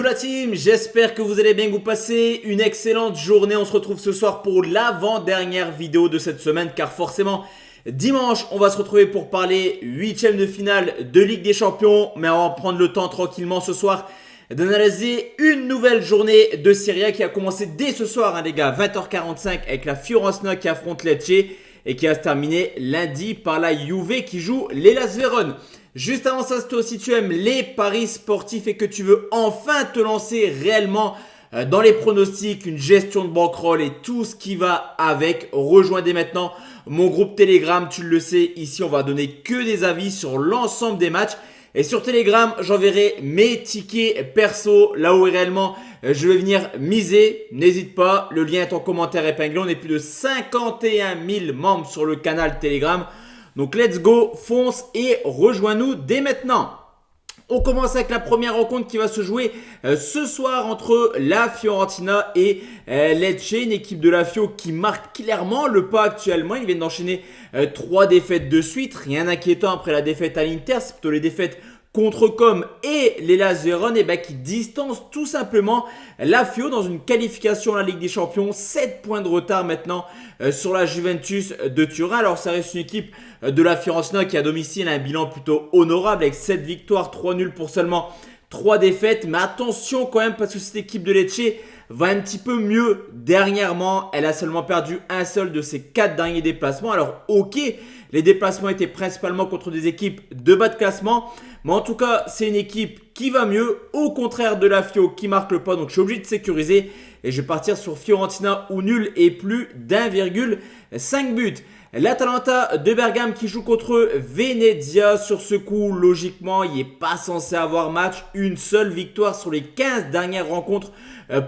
Bonjour la team, j'espère que vous allez bien, que vous passez une excellente journée. On se retrouve ce soir pour l'avant-dernière vidéo de cette semaine car forcément dimanche on va se retrouver pour parler 8e de finale de Ligue des Champions. Mais on va prendre le temps tranquillement ce soir d'analyser une nouvelle journée de Serie A qui a commencé dès ce soir les gars, 20h45 avec la Fiorentina qui affronte Lecce et qui va se terminer lundi par la Juve qui joue l'Hellas Vérone. Juste avant ça, si toi aussi tu aimes les paris sportifs et que tu veux enfin te lancer réellement dans les pronostics, une gestion de bankroll et tout ce qui va avec, rejoins dès maintenant mon groupe Telegram. Tu le sais, ici on va donner que des avis sur l'ensemble des matchs. Et sur Telegram, j'enverrai mes tickets perso, là où réellement je vais venir miser. N'hésite pas, le lien est en commentaire épinglé. On est plus de 51 000 membres sur le canal Telegram. Donc let's go, fonce et rejoins-nous dès maintenant. On commence avec la première rencontre qui va se jouer ce soir entre la Fiorentina et Lecce, une équipe de la Fio qui marque clairement le pas actuellement. Ils viennent d'enchaîner 3 défaites de suite, rien d'inquiétant après la défaite à l'Inter, c'est plutôt les défaites contre Com et l'Hellas Vérone qui distancent tout simplement la Fio dans une qualification à la Ligue des Champions. 7 points de retard maintenant sur la Juventus de Turin. Alors ça reste une équipe de la Fiorentina qui à domicile a un bilan plutôt honorable avec 7 victoires, 3 nuls pour seulement 3 défaites. Mais attention quand même parce que cette équipe de Lecce va un petit peu mieux dernièrement. Elle a seulement perdu un seul de ses 4 derniers déplacements. Alors ok, les déplacements étaient principalement contre des équipes de bas de classement. Mais en tout cas, c'est une équipe qui va mieux, au contraire de la Fio qui marque le pas. Donc je suis obligé de sécuriser et je vais partir sur Fiorentina ou nul et plus d'1,5 but. L'Atalanta de Bergame qui joue contre Venezia. Sur ce coup, logiquement, il n'est pas censé avoir match. Une seule victoire sur les 15 dernières rencontres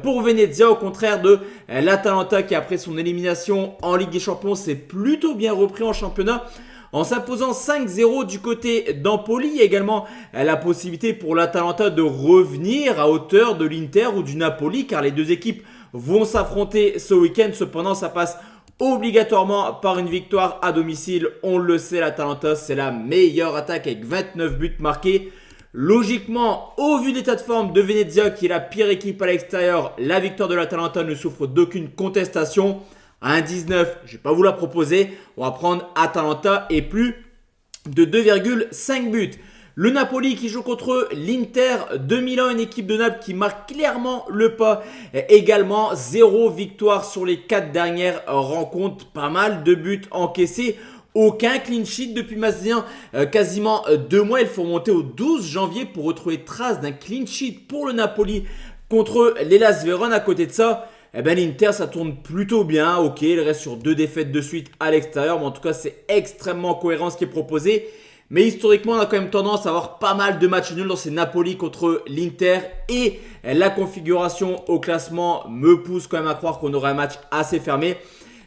pour Venezia. Au contraire de l'Atalanta qui, après son élimination en Ligue des Champions, s'est plutôt bien repris en championnat en s'imposant 5-0 du côté d'Empoli. Il y a également la possibilité pour l'Atalanta de revenir à hauteur de l'Inter ou du Napoli car les deux équipes vont s'affronter ce week-end. Cependant, ça passe obligatoirement par une victoire à domicile. On le sait, l'Atalanta, c'est la meilleure attaque avec 29 buts marqués. Logiquement, au vu de l'état de forme de Venezia, qui est la pire équipe à l'extérieur, la victoire de l'Atalanta ne souffre d'aucune contestation. À 1,19, je ne vais pas vous la proposer. On va prendre Atalanta et plus de 2,5 buts. Le Napoli qui joue contre l'Inter de Milan, une équipe de Naples qui marque clairement le pas. Également, 0 victoire sur les 4 dernières rencontres. Pas mal de buts encaissés. Aucun clean sheet depuis maintenant quasiment 2 mois. Il faut remonter au 12 janvier pour retrouver trace d'un clean sheet pour le Napoli contre l'Hellas Vérone. À côté de ça, l'Inter ça tourne plutôt bien. Ok, il reste sur 2 défaites de suite à l'extérieur. Mais en tout cas, c'est extrêmement cohérent ce qui est proposé. Mais historiquement, on a quand même tendance à avoir pas mal de matchs nuls dans ces Napoli contre l'Inter. Et la configuration au classement me pousse quand même à croire qu'on aura un match assez fermé.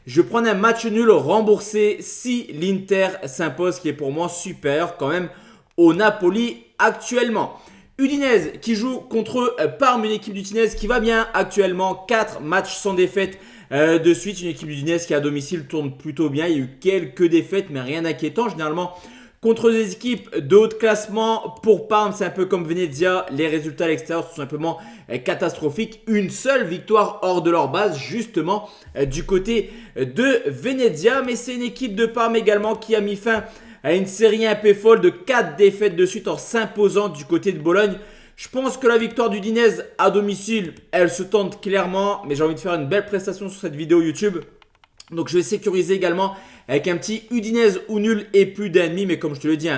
Je vais prendre un match nul remboursé si l'Inter s'impose, qui est pour moi supérieur quand même au Napoli actuellement. Udinese qui joue contre Parme, une équipe d'Udinese qui va bien actuellement. 4 matchs sans défaite de suite. Une équipe d'Udinese qui à domicile tourne plutôt bien. Il y a eu quelques défaites mais rien d'inquiétant. Généralement contre des équipes de haut classement, pour Parme, c'est un peu comme Venezia. Les résultats à l'extérieur sont simplement catastrophiques. Une seule victoire hors de leur base, justement, du côté de Venezia. Mais c'est une équipe de Parme également qui a mis fin à une série un peu folle de 4 défaites de suite en s'imposant du côté de Bologne. Je pense que la victoire d'Udinese à domicile, elle se tente clairement. Mais j'ai envie de faire une belle prestation sur cette vidéo YouTube. Donc je vais sécuriser également avec un petit Udinese ou nul et plus d'1,5. Mais comme je te le dis,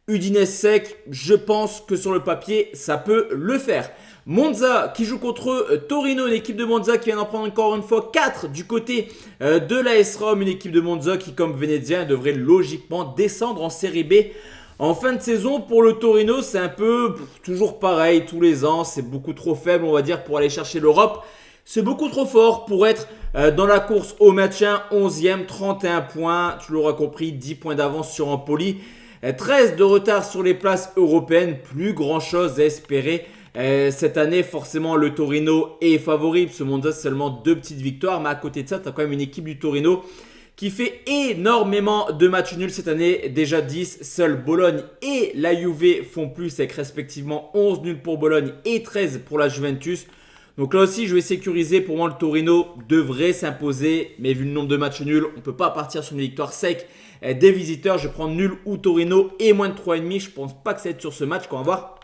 Udinese sec, je pense que sur le papier, ça peut le faire. Monza qui joue contre Torino, une équipe de Monza qui vient d'en prendre encore une fois 4 du côté de l'AS Rome. Une équipe de Monza qui, comme Venezia, devrait logiquement descendre en Série B en fin de saison. Pour le Torino, c'est un peu toujours pareil tous les ans. C'est beaucoup trop faible, on va dire, pour aller chercher l'Europe. C'est beaucoup trop fort pour être dans la course au maintien. 11e, 31 points. Tu l'auras compris, 10 points d'avance sur Empoli. 13 de retard sur les places européennes. Plus grand chose à espérer. Cette année, forcément, le Torino est favori. Ce Monza, seulement 2 petites victoires. Mais à côté de ça, tu as quand même une équipe du Torino qui fait énormément de matchs nuls cette année, déjà 10. Seuls Bologne et la Juve font plus avec respectivement 11 nuls pour Bologne et 13 pour la Juventus. Donc là aussi, je vais sécuriser. Pour moi, le Torino devrait s'imposer. Mais vu le nombre de matchs nuls, on ne peut pas partir sur une victoire sec des visiteurs. Je prends nul ou Torino et moins de 3,5. Je ne pense pas que ça va être sur ce match qu'on va avoir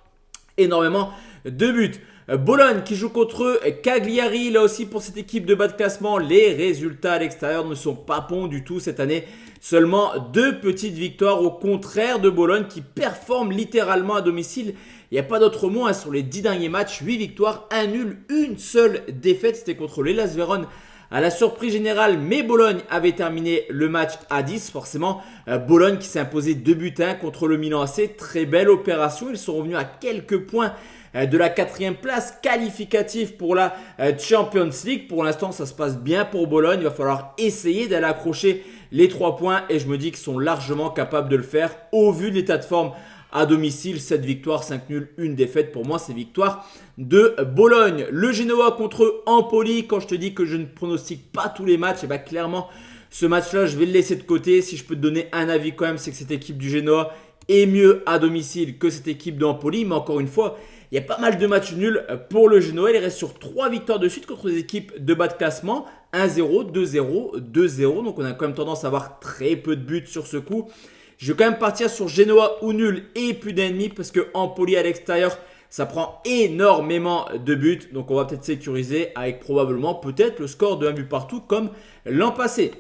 énormément de buts. Bologne qui joue contre Cagliari. Là aussi, pour cette équipe de bas de classement, les résultats à l'extérieur ne sont pas bons du tout cette année. Seulement 2 petites victoires au contraire de Bologne qui performe littéralement à domicile. Il n'y a pas d'autre mot, hein, sur les 10 derniers matchs, 8 victoires, 1 nul, une seule défaite. C'était contre l'Hellas Vérone à la surprise générale. Mais Bologne avait terminé le match à 10. Forcément, Bologne qui s'est imposé 2 buts 1 contre le Milan AC. Très belle opération. Ils sont revenus à quelques points de la 4e place qualificative pour la Champions League. Pour l'instant, ça se passe bien pour Bologne. Il va falloir essayer d'aller accrocher les 3 points. Et je me dis qu'ils sont largement capables de le faire au vu de l'état de forme à domicile. 7 victoires, 5 nuls, 1 défaite. Pour moi, c'est victoire de Bologne. Le Genoa contre Empoli. Quand je te dis que je ne pronostique pas tous les matchs, et bien clairement, ce match-là, je vais le laisser de côté. Si je peux te donner un avis quand même, c'est que cette équipe du Genoa est mieux à domicile que cette équipe d'Empoli. Mais encore une fois, il y a pas mal de matchs nuls pour le Genoa. Il reste sur 3 victoires de suite contre des équipes de bas de classement. 1-0, 2-0, 2-0. Donc on a quand même tendance à avoir très peu de buts sur ce coup. Je vais quand même partir sur Genoa ou nul et plus d'ennemis parce que Empoli à l'extérieur, ça prend énormément de buts. Donc on va peut-être sécuriser avec probablement peut-être le score de 1 but partout comme l'an passé.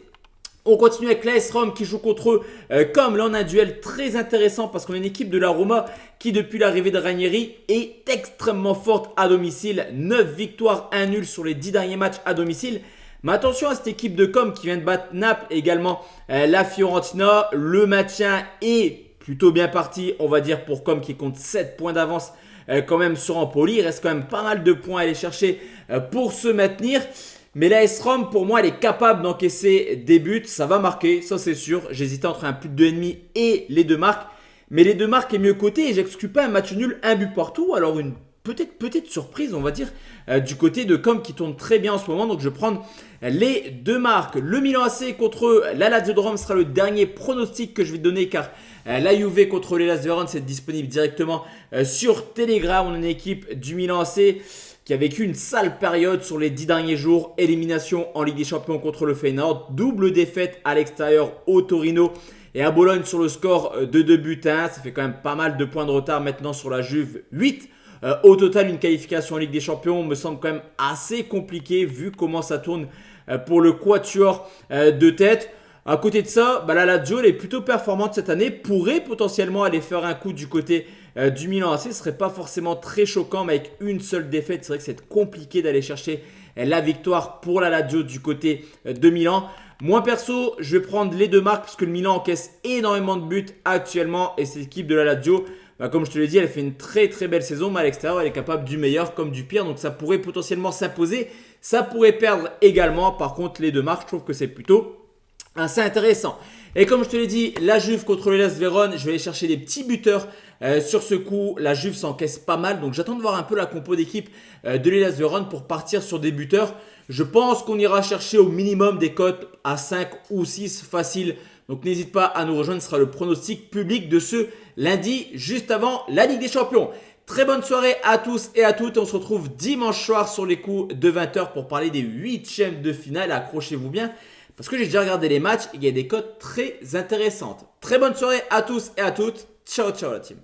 On continue avec l'AS Rome qui joue contre eux. Comme là, on a un duel très intéressant parce qu'on a une équipe de la Roma qui, depuis l'arrivée de Ranieri, est extrêmement forte à domicile. 9 victoires, 1 nul sur les 10 derniers matchs à domicile. Mais attention à cette équipe de Com qui vient de battre Naples, également la Fiorentina. Le maintien est plutôt bien parti, on va dire, pour Com qui compte 7 points d'avance quand même sur Empoli. Il reste quand même pas mal de points à aller chercher pour se maintenir. Mais l'AS Rome, pour moi, elle est capable d'encaisser des buts. Ça va marquer, ça c'est sûr. J'hésitais entre un plus de 2,5 et les 2 marques. Mais les 2 marques est mieux coté et j'exclus pas un match nul, 1 but partout. Alors une petite surprise, on va dire, du côté de Com qui tourne très bien en ce moment. Donc je vais prendre les 2 marques. Le Milan AC contre la Lazio de Rome sera le dernier pronostic que je vais donner car la Juve contre l'Hellas Vérone, c'est disponible directement sur Telegram. On a une équipe du Milan AC qui a vécu une sale période sur les 10 derniers jours. Élimination en Ligue des Champions contre le Feyenoord. Double défaite à l'extérieur au Torino et à Bologne sur le score de 2 buts à 1. Ça fait quand même pas mal de points de retard maintenant sur la Juve. 8. Au total, une qualification en Ligue des Champions me semble quand même assez compliqué vu comment ça tourne pour le quatuor de tête. À côté de ça, la Lazio elle est plutôt performante cette année. Pourrait potentiellement aller faire un coup du côté du Milan AC. Ce ne serait pas forcément très choquant, mais avec une seule défaite, c'est vrai que c'est compliqué d'aller chercher la victoire pour la Lazio du côté de Milan. Moi perso, je vais prendre les 2 marques parce que le Milan encaisse énormément de buts actuellement et cette équipe de la Lazio, comme je te l'ai dit, elle fait une très très belle saison, mais à l'extérieur, elle est capable du meilleur comme du pire. Donc ça pourrait potentiellement s'imposer, ça pourrait perdre également. Par contre, les 2 marques, je trouve que c'est plutôt assez intéressant. Et comme je te l'ai dit, la Juve contre l'Hellas Vérone, je vais aller chercher des petits buteurs sur ce coup. La Juve s'encaisse pas mal, donc j'attends de voir un peu la compo d'équipe de l'Hellas Vérone pour partir sur des buteurs. Je pense qu'on ira chercher au minimum des cotes à 5 ou 6 facile. Donc n'hésite pas à nous rejoindre, ce sera le pronostic public de ce lundi juste avant la Ligue des Champions. Très bonne soirée à tous et à toutes. On se retrouve dimanche soir sur les coups de 20 h pour parler des 8e de finale. Accrochez-vous bien parce que j'ai déjà regardé les matchs et il y a des cotes très intéressantes. Très bonne soirée à tous et à toutes. Ciao, ciao la team.